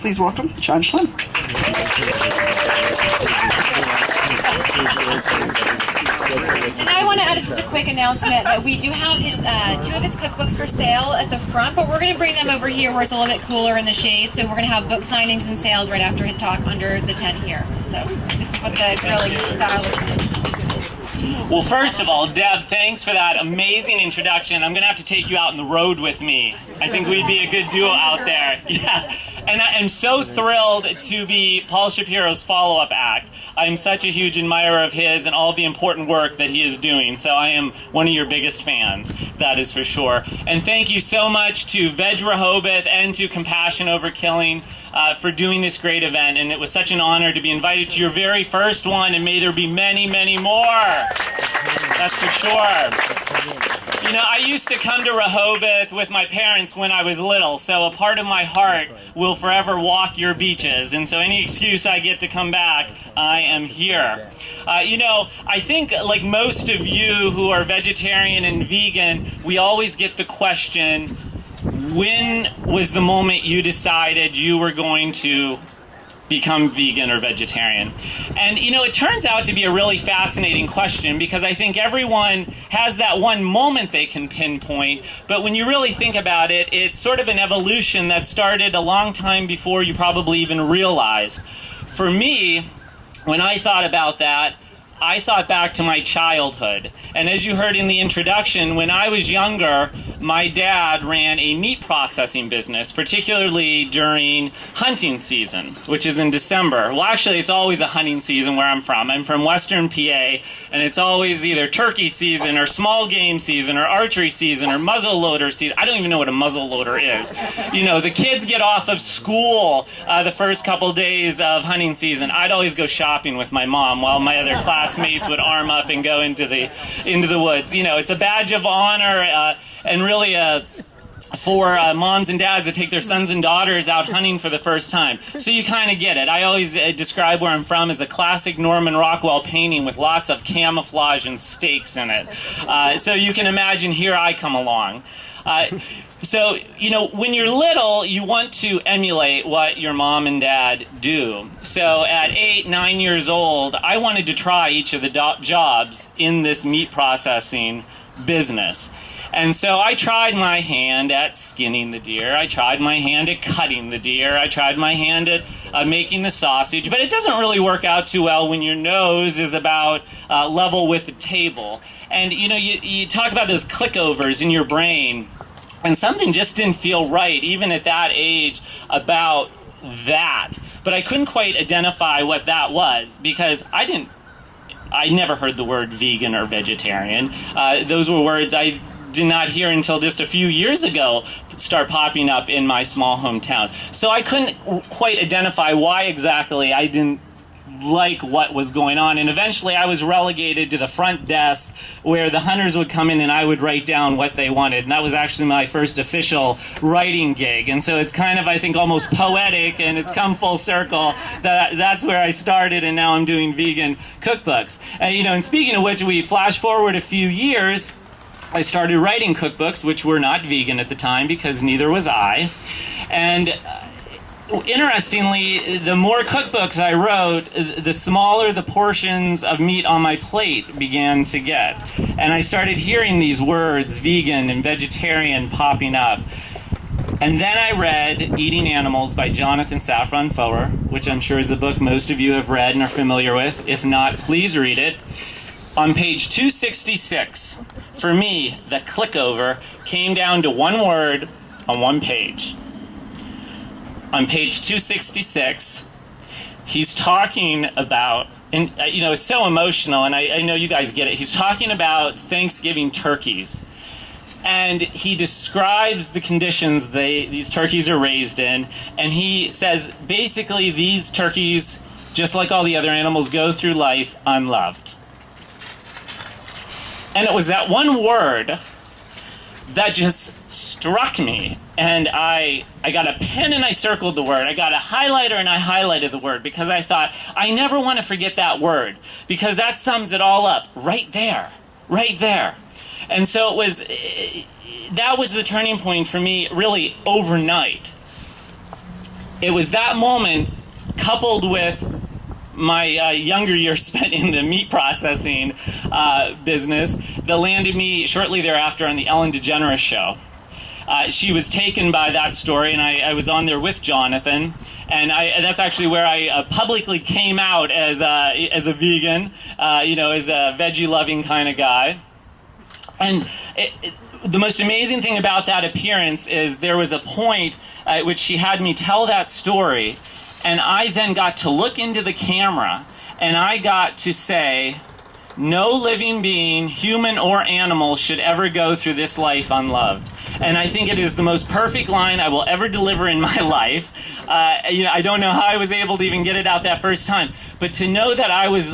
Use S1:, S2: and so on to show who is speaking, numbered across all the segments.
S1: Please welcome John Schlimm.
S2: And I want to add just a quick announcement that we do have his two of his cookbooks for sale at the front, but we're going to bring them over here where it's a little bit cooler in the shade. So we're going to have book signings and sales right after his talk under the tent here. So this is what the grilling style is like.
S3: Well, first of all, Deb, thanks for that amazing introduction. I'm going to have to take you out on the road with me. I think we'd be a good duo out there. Yeah. And I am so thrilled to be Paul Shapiro's follow-up act. I'm such a huge admirer of his and all the important work that he is doing. So I am one of your biggest fans, that is for sure. And thank you so much to Rehoboth and to Compassion Over Killing for doing this great event. And it was such an honor to be invited to your very first one, and may there be many, many more. That's for sure. You know, I used to come to Rehoboth with my parents when I was little, so a part of my heart will forever walk your beaches. And so any excuse I get to come back, I am here. You know, I think like most of you who are vegetarian and vegan, we always get the question, when was the moment you decided you were going to become vegan or vegetarian? And you know, it turns out to be a really fascinating question, because I think everyone has that one moment they can pinpoint, but when you really think about it, it's sort of an evolution that started a long time before you probably even realized. For me, when I thought about that, I thought back to my childhood. And as you heard in the introduction, when I was younger, my dad ran a meat processing business, particularly during hunting season, which is in December. Well, actually, it's always a hunting season where I'm from. I'm from Western PA, and it's always either turkey season or small game season or archery season or muzzle loader season. I don't even know what a muzzle loader is. You know, the kids get off of school the first couple days of hunting season. I'd always go shopping with my mom while my other classmates would arm up and go into the woods. You know, it's a badge of honor and really for moms and dads that take their sons and daughters out hunting for the first time. So you kind of get it. I always describe where I'm from as a classic Norman Rockwell painting with lots of camouflage and stakes in it. So you can imagine here I come along. So, you know, when you're little, you want to emulate what your mom and dad do. So at 8, 9 years old, I wanted to try each of the jobs in this meat processing business. And so I tried my hand at skinning the deer. I tried my hand at cutting the deer. I tried my hand at making the sausage. But it doesn't really work out too well when your nose is about level with the table. And, you know, you talk about those clickovers in your brain. And something just didn't feel right, even at that age, about that. But I couldn't quite identify what that was, because I never heard the word vegan or vegetarian. Those were words I did not hear until just a few years ago start popping up in my small hometown. So I couldn't quite identify why exactly I didn't like what was going on, and eventually I was relegated to the front desk where the hunters would come in and I would write down what they wanted, and that was actually my first official writing gig. And so it's kind of, I think, almost poetic, and it's come full circle that that's where I started, and now I'm doing vegan cookbooks. And you know, and speaking of which, we flash forward a few years, I started writing cookbooks, which were not vegan at the time because neither was I. And interestingly, the more cookbooks I wrote, the smaller the portions of meat on my plate began to get. And I started hearing these words, vegan and vegetarian, popping up. And then I read Eating Animals by Jonathan Safran Foer, which I'm sure is a book most of you have read and are familiar with. If not, please read it. On page 266, for me, the clickover came down to one word on one page. On page 266, he's talking about, and you know, it's so emotional, and I know you guys get it. He's talking about Thanksgiving turkeys. And he describes the conditions these turkeys are raised in, and he says, basically, these turkeys, just like all the other animals, go through life unloved. And it was that one word that just struck me, and I got a pen and I circled the word. I got a highlighter and I highlighted the word, because I thought, I never want to forget that word, because that sums it all up right there, right there. And so that was the turning point for me, really, overnight. it was that moment, coupled with my younger years spent in the meat processing business, that landed me shortly thereafter on the Ellen DeGeneres show. She was taken by that story, and I was on there with Jonathan. And that's actually where I publicly came out as a vegan, as a veggie-loving kind of guy. And the most amazing thing about that appearance is there was a point at which she had me tell that story, and I then got to look into the camera, and I got to say, no living being, human or animal, should ever go through this life unloved. And I think it is the most perfect line I will ever deliver in my life. I don't know how I was able to even get it out that first time. But to know that I was,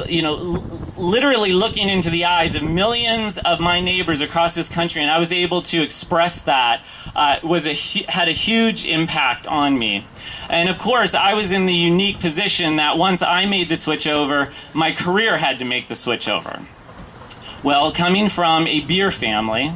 S3: literally looking into the eyes of millions of my neighbors across this country, and I was able to express that, had a huge impact on me. And of course, I was in the unique position that once I made the switch over, my career had to make the switch over. Well, coming from a beer family,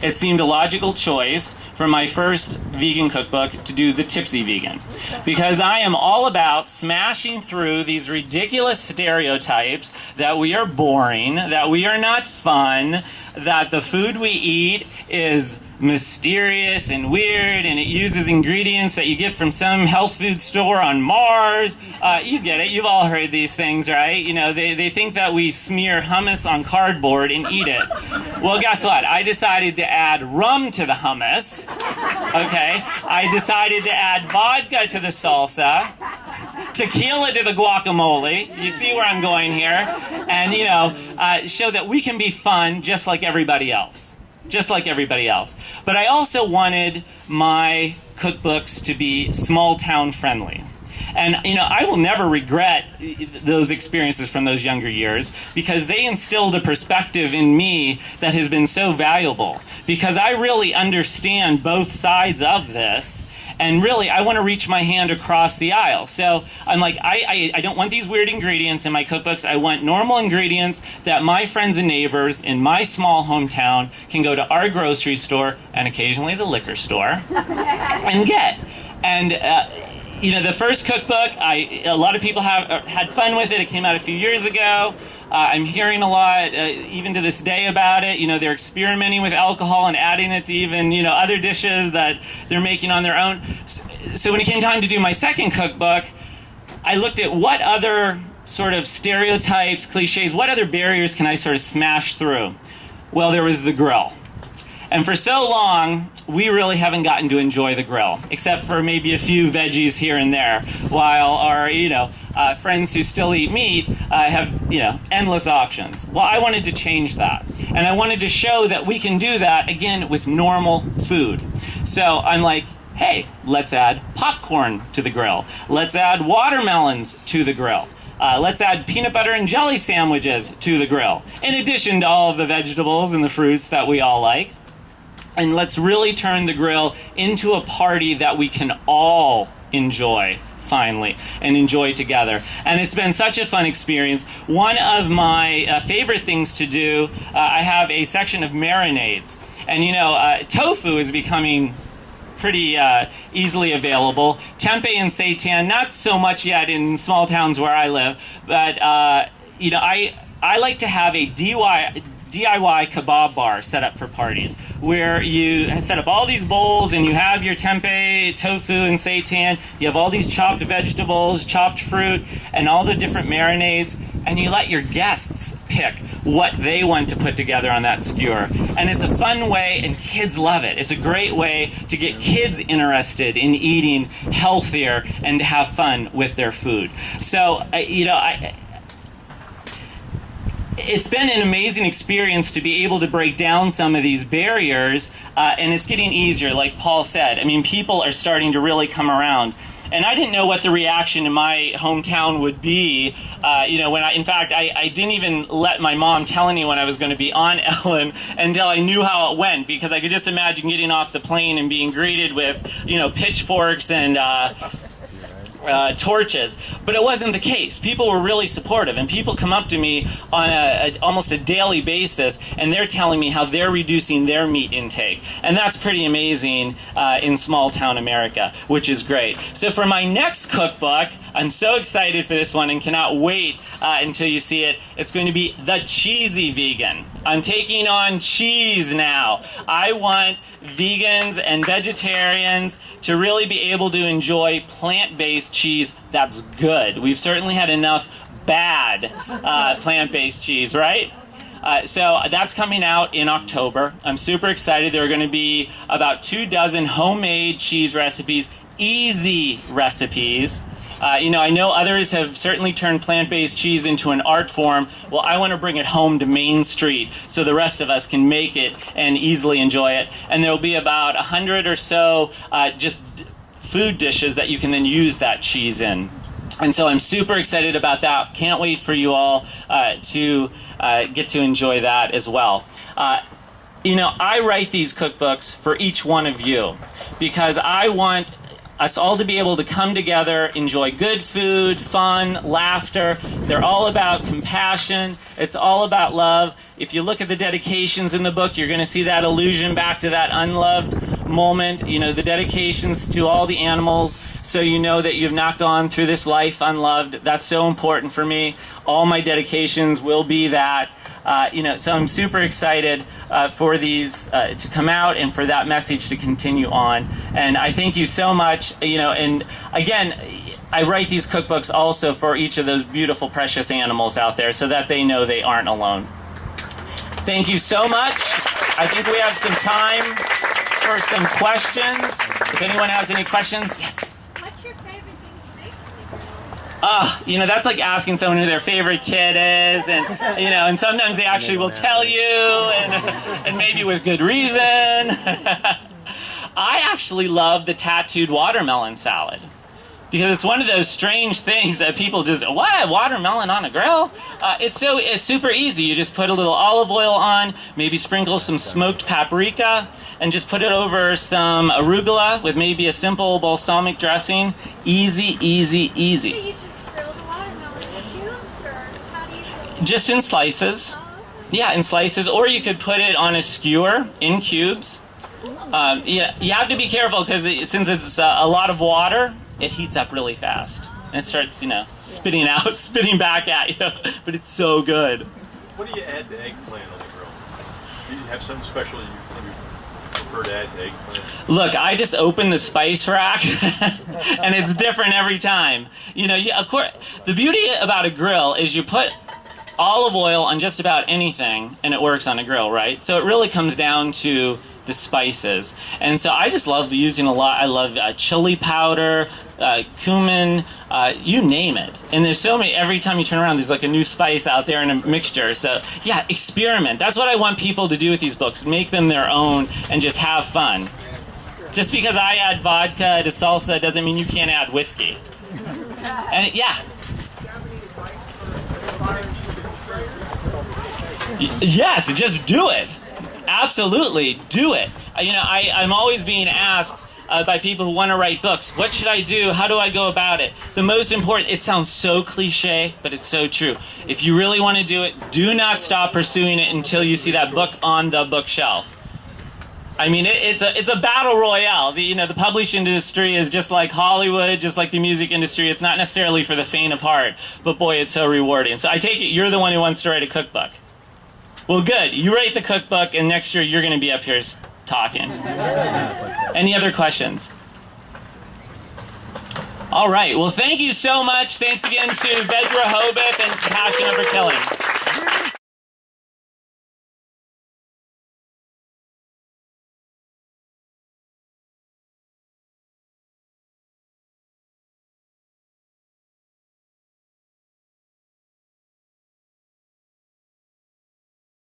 S3: it seemed a logical choice for my first vegan cookbook to do the Tipsy Vegan, because I am all about smashing through these ridiculous stereotypes that we are boring, that we are not fun, that the food we eat is mysterious and weird, and it uses ingredients that you get from some health food store on Mars. You get it. You've all heard these things, right? They think that we smear hummus on cardboard and eat it. Well, guess what? I decided to add rum to the hummus. Okay? I decided to add vodka to the salsa, tequila to the guacamole. You see where I'm going here? And, show that we can be fun just like everybody else. Just like everybody else. But I also wanted my cookbooks to be small town friendly. And, I will never regret those experiences from those younger years, because they instilled a perspective in me that has been so valuable. Because I really understand both sides of this. And really, I want to reach my hand across the aisle. So I'm like, I don't want these weird ingredients in my cookbooks. I want normal ingredients that my friends and neighbors in my small hometown can go to our grocery store and occasionally the liquor store and get. And, the first cookbook, a lot of people had fun with it. It came out a few years ago. I'm hearing a lot, even to this day, about it. They're experimenting with alcohol and adding it to even, other dishes that they're making on their own. So when it came time to do my second cookbook, I looked at what other sort of stereotypes, cliches, what other barriers can I sort of smash through? Well, there was the grill. And for so long, we really haven't gotten to enjoy the grill, except for maybe a few veggies here and there, while our, friends who still eat meat have, endless options. Well, I wanted to change that. And I wanted to show that we can do that, again, with normal food. So I'm like, hey, let's add popcorn to the grill. Let's add watermelons to the grill. Let's add peanut butter and jelly sandwiches to the grill, in addition to all of the vegetables and the fruits that we all like. And let's really turn the grill into a party that we can all enjoy, finally, and enjoy together. And it's been such a fun experience. One of my favorite things to do, I have a section of marinades. And, tofu is becoming pretty easily available. Tempeh and seitan, not so much yet in small towns where I live. But, I like to have a DIY kebab bar set up for parties, where you set up all these bowls and you have your tempeh, tofu, and seitan. You have all these chopped vegetables, chopped fruit, and all the different marinades, and you let your guests pick what they want to put together on that skewer. And it's a fun way, and kids love it. It's a great way to get kids interested in eating healthier and to have fun with their food. So, it's been an amazing experience to be able to break down some of these barriers, and it's getting easier, like Paul said. I mean, people are starting to really come around. And I didn't know what the reaction in my hometown would be, when I didn't even let my mom tell anyone I was going to be on Ellen until I knew how it went, because I could just imagine getting off the plane and being greeted with, pitchforks and torches, but it wasn't the case. People were really supportive, and people come up to me on almost a daily basis, and they're telling me how they're reducing their meat intake, and that's pretty amazing in small town America, which is great. So for my next cookbook, I'm so excited for this one and cannot wait until you see it. It's going to be The Cheesy Vegan. I'm taking on cheese now. I want vegans and vegetarians to really be able to enjoy plant-based cheese that's good. We've certainly had enough bad plant-based cheese, right? So that's coming out in October. I'm super excited. There are going to be about 24 homemade cheese recipes, easy recipes. I know others have certainly turned plant-based cheese into an art form. Well, I want to bring it home to Main Street so the rest of us can make it and easily enjoy it. And there will be about 100 or so just food dishes that you can then use that cheese in. And so I'm super excited about that. Can't wait for you all to get to enjoy that as well. I write these cookbooks for each one of you because I want us all to be able to come together, enjoy good food, fun, laughter. They're all about compassion. It's all about love. If you look at the dedications in the book, you're going to see that allusion back to that unloved moment. The dedications to all the animals, so you know that you've not gone through this life unloved. That's so important for me. All my dedications will be that. So I'm super excited for these to come out and for that message to continue on. And I thank you so much. And again, I write these cookbooks also for each of those beautiful, precious animals out there so that they know they aren't alone. Thank you so much. I think we have some time for some questions. If anyone has any questions, yes.
S1: What's your favorite thing to make?
S3: That's like asking someone who their favorite kid is, and sometimes they actually will tell you, and maybe with good reason. I actually love the tattooed watermelon salad because it's one of those strange things that people just, what, watermelon on a grill? It's super easy. You just put a little olive oil on, maybe sprinkle some smoked paprika, and just put it over some arugula with maybe a simple balsamic dressing. Easy, easy, easy.
S1: So you just grill the watermelon in cubes, or how do you grill it?
S3: Just in slices. Yeah, in slices, or you could put it on a skewer in cubes. You have to be careful because since it's a lot of water, it heats up really fast. And it starts, spitting back at you. But it's so good.
S4: What do you add to eggplant on the grill? Do you have something special you prefer to add to eggplant?
S3: Look, I just open the spice rack, and it's different every time. Of course, the beauty about a grill is you put olive oil on just about anything, and it works on a grill, right? So it really comes down to the spices. And so I just love using a lot. I love chili powder, cumin, you name it. And there's so many, every time you turn around, there's like a new spice out there in a mixture. So yeah, experiment. That's what I want people to do with these books. Make them their own and just have fun. Just because I add vodka to salsa doesn't mean you can't add whiskey. And yeah. Yes, just do it. Absolutely, do it. I'm always being asked by people who want to write books, what should I do? How do I go about it? The most important, it sounds so cliche, but it's so true. If you really want to do it, do not stop pursuing it until you see that book on the bookshelf. I mean, it's a battle royale. The publishing industry is just like Hollywood, just like the music industry. It's not necessarily for the faint of heart, but boy, it's so rewarding. So I take it you're the one who wants to write a cookbook. Well, good. You write the cookbook, and next year you're going to be up here talking. Any other questions? All right. Well, thank you so much. Thanks again to VegFest and Compassion Over Killing.